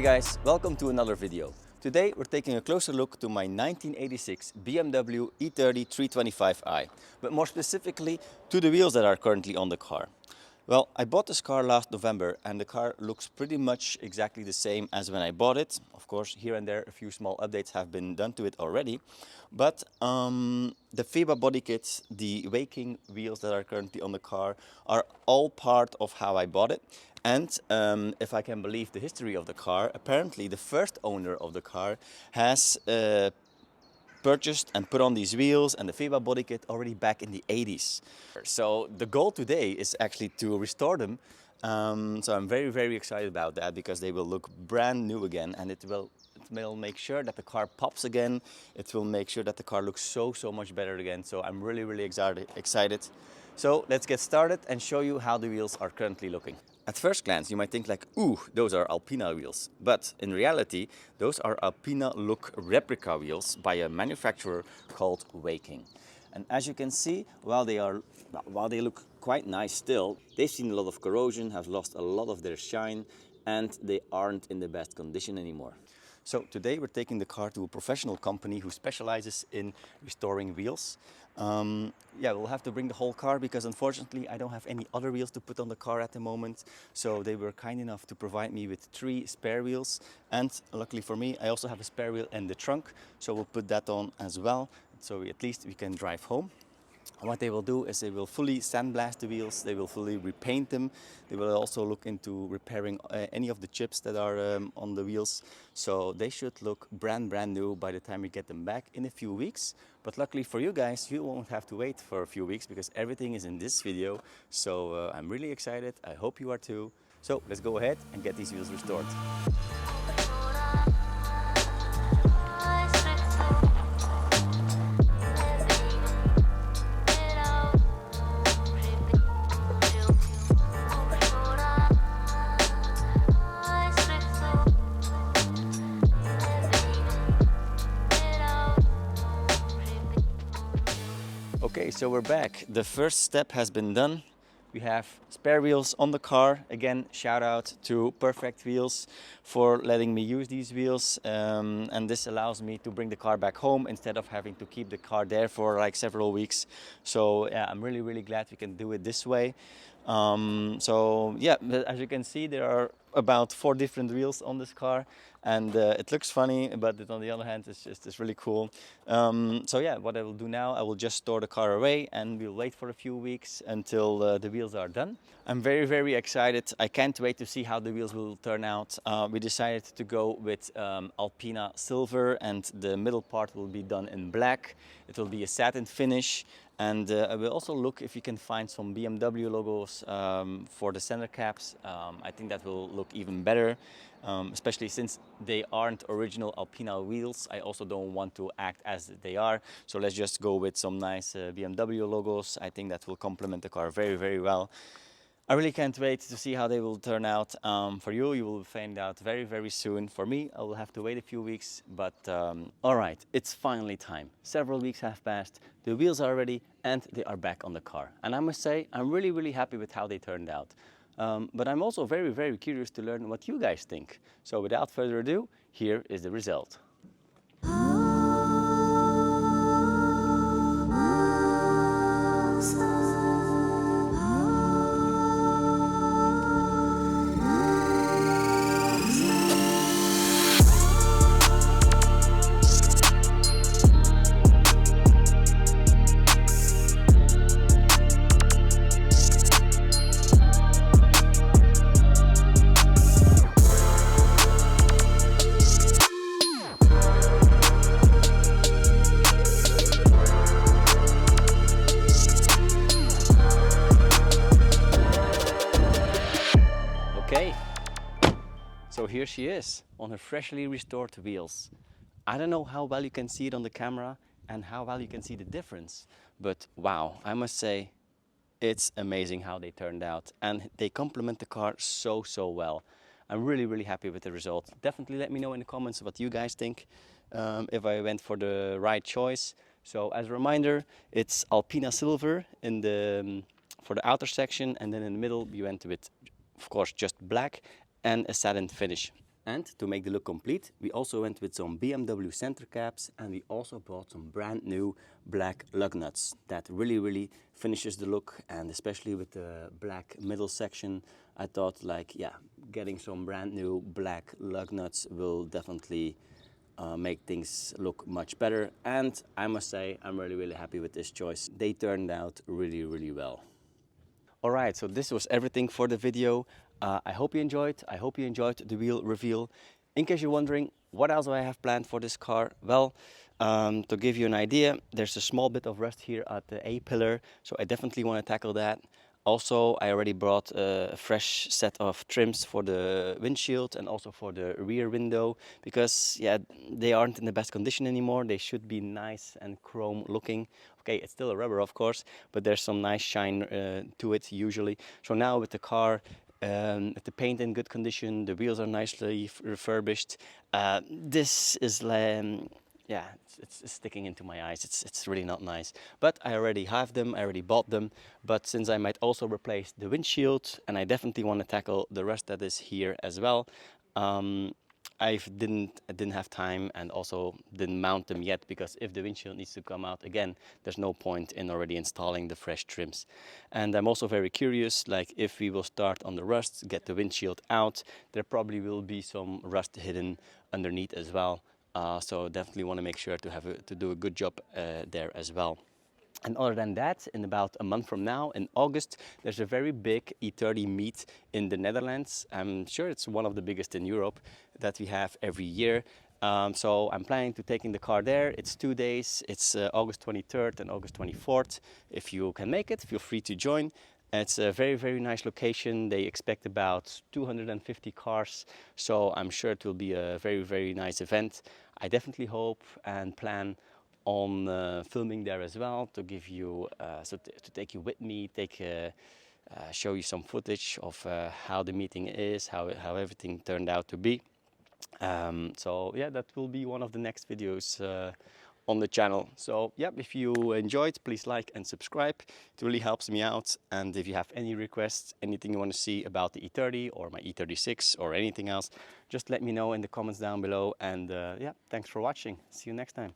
guys, welcome to another video. Today we're taking a closer look to my 1986 BMW E30 325i, but more specifically to the wheels that are currently on the car. Well, I bought this car last November and the car looks pretty much exactly the same as when I bought it. Of course, here and there a few small updates have been done to it already, but the FEBA body kits, the Wheyking wheels that are currently on the car are all part of how I bought it. And if I can believe the history of the car, apparently the first owner of the car has purchased and put on these wheels and the FEBA body kit already back in the 80s. So the goal today is actually to restore them. So I'm very excited about that because they will look brand new again, and it will make sure that the car pops again. It will make sure that the car looks so much better again. So I'm really excited. So let's get started and show you how the wheels are currently looking. At first glance, you might think like, ooh, those are Alpina wheels. But in reality, those are Alpina-look replica wheels by a manufacturer called Wheyking. And as you can see, while they look quite nice still, they've seen a lot of corrosion, have lost a lot of their shine, and they aren't in the best condition anymore. So today we're taking the car to a professional company who specializes in restoring wheels. Yeah, we'll have to bring the whole car because unfortunately I don't have any other wheels to put on the car at the moment. So they were kind enough to provide me with 3 spare wheels, and luckily for me I also have a spare wheel in the trunk, so we'll put that on as well, so at least we can drive home. And what they will do is they will fully sandblast the wheels, they will fully repaint them, they will also look into repairing any of the chips that are on the wheels. So they should look brand new by the time we get them back in a few weeks. But luckily for you guys, you won't have to wait for a few weeks because everything is in this video. So I'm really excited, I hope you are too. So let's go ahead and get these wheels restored. Okay, so we're back. The first step has been done. We have spare wheels on the car. Again, shout out to Perfect Wheels for letting me use these wheels. And this allows me to bring the car back home instead of having to keep the car there for like several weeks. So yeah, I'm really glad we can do it this way. So yeah, as you can see, there are about 4 different wheels on this car, and it looks funny, but on the other hand it's really cool. So yeah, what I will do now, I will just store the car away and we'll wait for a few weeks until the wheels are done. I'm very excited. I can't wait to see how the wheels will turn out. We decided to go with Alpina Silver, and the middle part will be done in black. It will be a satin finish. And I will also look if you can find some BMW logos for the center caps. I think that will look even better, especially since they aren't original Alpina wheels. I also don't want to act as they are. So let's just go with some nice BMW logos. I think that will complement the car very well. I really can't wait to see how they will turn out. For you, you will find out very soon. For me, I will have to wait a few weeks, but all right, it's finally time. Several weeks have passed, the wheels are ready, and they are back on the car. And I must say, I'm really happy with how they turned out. But I'm also very curious to learn what you guys think. So without further ado, here is the result. Okay, so here she is on her freshly restored wheels. I don't know how well you can see it on the camera and how well you can see the difference, but wow, I must say it's amazing how they turned out, and they complement the car so well. I'm really happy with the result. Definitely let me know in the comments what you guys think, if I went for the right choice. So as a reminder, it's Alpina Silver in the for the outer section, and then in the middle we went with, of course, just black and a satin finish. And to make the look complete, we also went with some BMW center caps, and we also bought some brand new black lug nuts. That really finishes the look, and especially with the black middle section, I thought like, yeah, getting some brand new black lug nuts will definitely make things look much better. And I must say, I'm really happy with this choice. They turned out really well. Alright, so this was everything for the video. I hope you enjoyed. I hope you enjoyed the wheel reveal. In case you're wondering, what else do I have planned for this car? Well, to give you an idea, there's a small bit of rust here at the A-pillar, so I definitely want to tackle that. Also, I already brought a fresh set of trims for the windshield and also for the rear window, because yeah, they aren't in the best condition anymore. They should be nice and chrome looking. Okay, it's still a rubber, of course, but there's some nice shine to it usually. So now with the car, with the paint in good condition, the wheels are nicely refurbished. This is yeah, it's sticking into my eyes. It's really not nice. But I already have them, I already bought them. But since I might also replace the windshield, and I definitely want to tackle the rust that is here as well, I didn't have time, and also didn't mount them yet, because if the windshield needs to come out again, there's no point in already installing the fresh trims. And I'm also very curious, like if we will start on the rust, get the windshield out, there probably will be some rust hidden underneath as well. So definitely want to make sure to do a good job there as well. And other than that, in about a month from now, in August, there's a very big E30 meet in the Netherlands. I'm sure it's one of the biggest in Europe that we have every year. So I'm planning to taking the car there. It's 2 days. It's August 23rd and August 24th. If you can make it, feel free to join. It's a very nice location. They expect about 250 cars, so I'm sure it will be a very nice event. I definitely hope and plan on filming there as well, to give you to take you with me, show you some footage of how the meeting is, how everything turned out to be. So yeah, that will be one of the next videos on the channel. So yeah, if you enjoyed, please like and subscribe. It really helps me out. And if you have any requests, anything you want to see about the E30 or my E36 or anything else, just let me know in the comments down below. And yeah, thanks for watching. See you next time.